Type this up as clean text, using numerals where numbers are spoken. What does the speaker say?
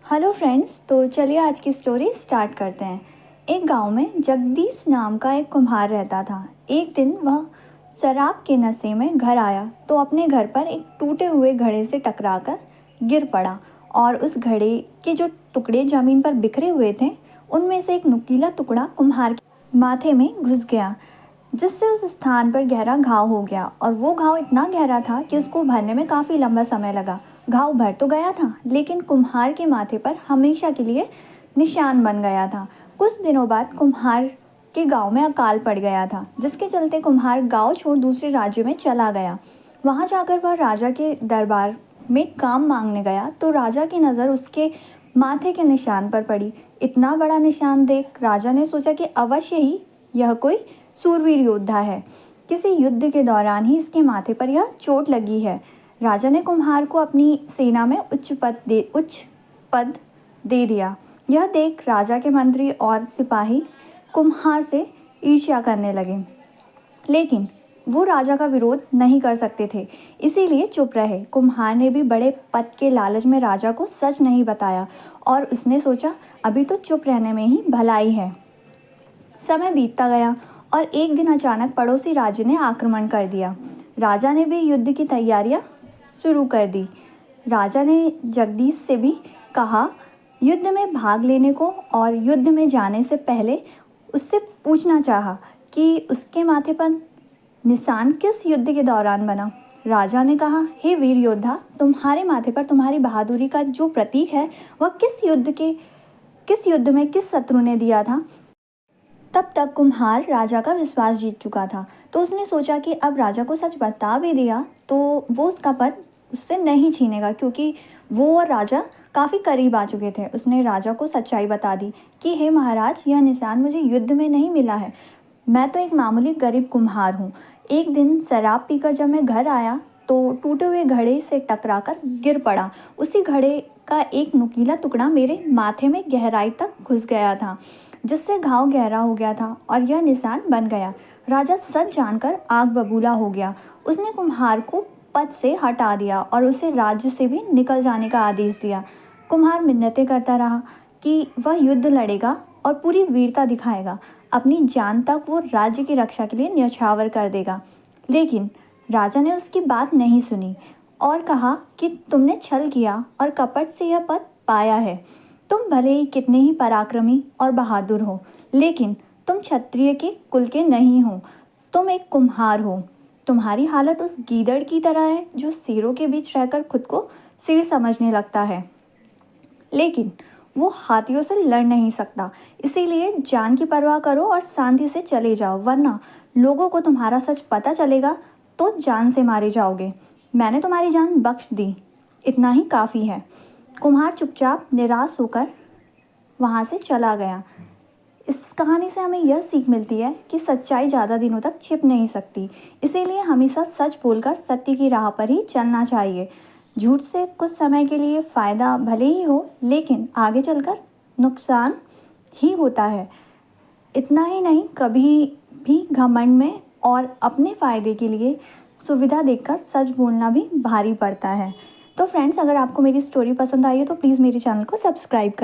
Hello friends, तो चलिए आज की स्टोरी स्टार्ट करते हैं। एक गांव में जगदीश नाम का एक कुम्हार रहता था। एक दिन वह शराब के नशे में घर आया तो अपने घर पर एक टूटे हुए घड़े से टकराकर गिर पड़ा और उस घड़े के जो टुकड़े ज़मीन पर बिखरे हुए थे उनमें से एक नुकीला टुकड़ा कुम्हार के माथे में घुस गया, जिससे उस स्थान पर गहरा घाव हो गया। और वो घाव इतना गहरा था कि उसको भरने में काफ़ी लंबा समय लगा। घाव भर तो गया था, लेकिन कुम्हार के माथे पर हमेशा के लिए निशान बन गया था। कुछ दिनों बाद कुम्हार के गांव में अकाल पड़ गया था, जिसके चलते कुम्हार गांव छोड़ दूसरे राज्य में चला गया। वहां जाकर वह राजा के दरबार में काम मांगने गया तो राजा की नज़र उसके माथे के निशान पर पड़ी। इतना बड़ा निशान देख राजा ने सोचा कि अवश्य ही यह कोई सूरवीर योद्धा है। किसी युद्ध के दौरान ही इसके माथे पर यह चोट लगी है। राजा ने कुम्हार को अपनी सेना में उच्च पद दे दिया। यह देख राजा के मंत्री और सिपाही कुम्हार से ईर्ष्या करने लगे, लेकिन वो राजा का विरोध नहीं कर सकते थे, इसीलिए चुप रहे। कुम्हार ने भी बड़े पद के लालच में राजा को सच नहीं बताया और उसने सोचा अभी तो चुप रहने में ही भलाई है। समय बीतता गया और एक दिन अचानक पड़ोसी राज्य ने आक्रमण कर दिया। राजा ने भी युद्ध की तैयारियां शुरू कर दी। राजा ने जगदीश से भी कहा युद्ध में भाग लेने को और युद्ध में जाने से पहले उससे पूछना चाहा कि उसके माथे पर निशान किस युद्ध के दौरान बना। राजा ने कहा, हे वीर योद्धा, तुम्हारे माथे पर तुम्हारी बहादुरी का जो प्रतीक है वह किस युद्ध में किस शत्रु ने दिया था। तब तक कुम्हार राजा का विश्वास जीत चुका था, तो उसने सोचा कि अब राजा को सच बता भी दिया तो वो उसका पद उससे नहीं छीनेगा, क्योंकि वो और राजा काफ़ी करीब आ चुके थे। उसने राजा को सच्चाई बता दी कि हे महाराज, यह निशान मुझे युद्ध में नहीं मिला है, मैं तो एक मामूली गरीब कुम्हार हूँ। एक दिन शराब पीकर जब मैं घर आया तो टूटे हुए घड़े से टकराकर गिर पड़ा। उसी घड़े का एक नुकीला टुकड़ा मेरे माथे में गहराई तक घुस गया था, जिससे घाव गहरा हो गया था और यह निशान बन गया। राजा सच जानकर आग बबूला हो गया। उसने कुम्हार को पद से हटा दिया और उसे राज्य से भी निकल जाने का आदेश दिया। कुम्हार मिन्नतें करता रहा कि वह युद्ध लड़ेगा और पूरी वीरता दिखाएगा। अपनी जान तक वो राज्य की रक्षा के लिए न्यौछावर कर देगा। लेकिन राजा ने उसकी बात नहीं सुनी और कहा कि तुमने छल किया और कपट से यह पद पाया है। तुम भले ही कितने ही पराक्रमी और बहादुर हो, लेकिन तुम क्षत्रिय के कुल के नहीं हो, तुम एक कुम्हार हो। तुम्हारी हालत उस गीदड़ की तरह है जो शेरों के बीच रहकर खुद को शेर समझने लगता है, लेकिन वो हाथियों से लड़ नहीं सकता। इसीलिए जान की परवाह करो और शांति से चले जाओ, वरना लोगों को तुम्हारा सच पता चलेगा तो जान से मारे जाओगे। मैंने तुम्हारी जान बख्श दी, इतना ही काफ़ी है। कुम्हार चुपचाप निराश होकर वहाँ से चला गया। इस कहानी से हमें यह सीख मिलती है कि सच्चाई ज़्यादा दिनों तक छिप नहीं सकती, इसीलिए हमेशा सच बोलकर सत्य की राह पर ही चलना चाहिए। झूठ से कुछ समय के लिए फ़ायदा भले ही हो, लेकिन आगे चलकर नुकसान ही होता है। इतना ही नहीं, कभी भी घमंड में और अपने फ़ायदे के लिए सुविधा देखकर सच बोलना भी भारी पड़ता है। तो फ्रेंड्स, अगर आपको मेरी स्टोरी पसंद आई है तो प्लीज़ मेरे चैनल को सब्सक्राइब करें।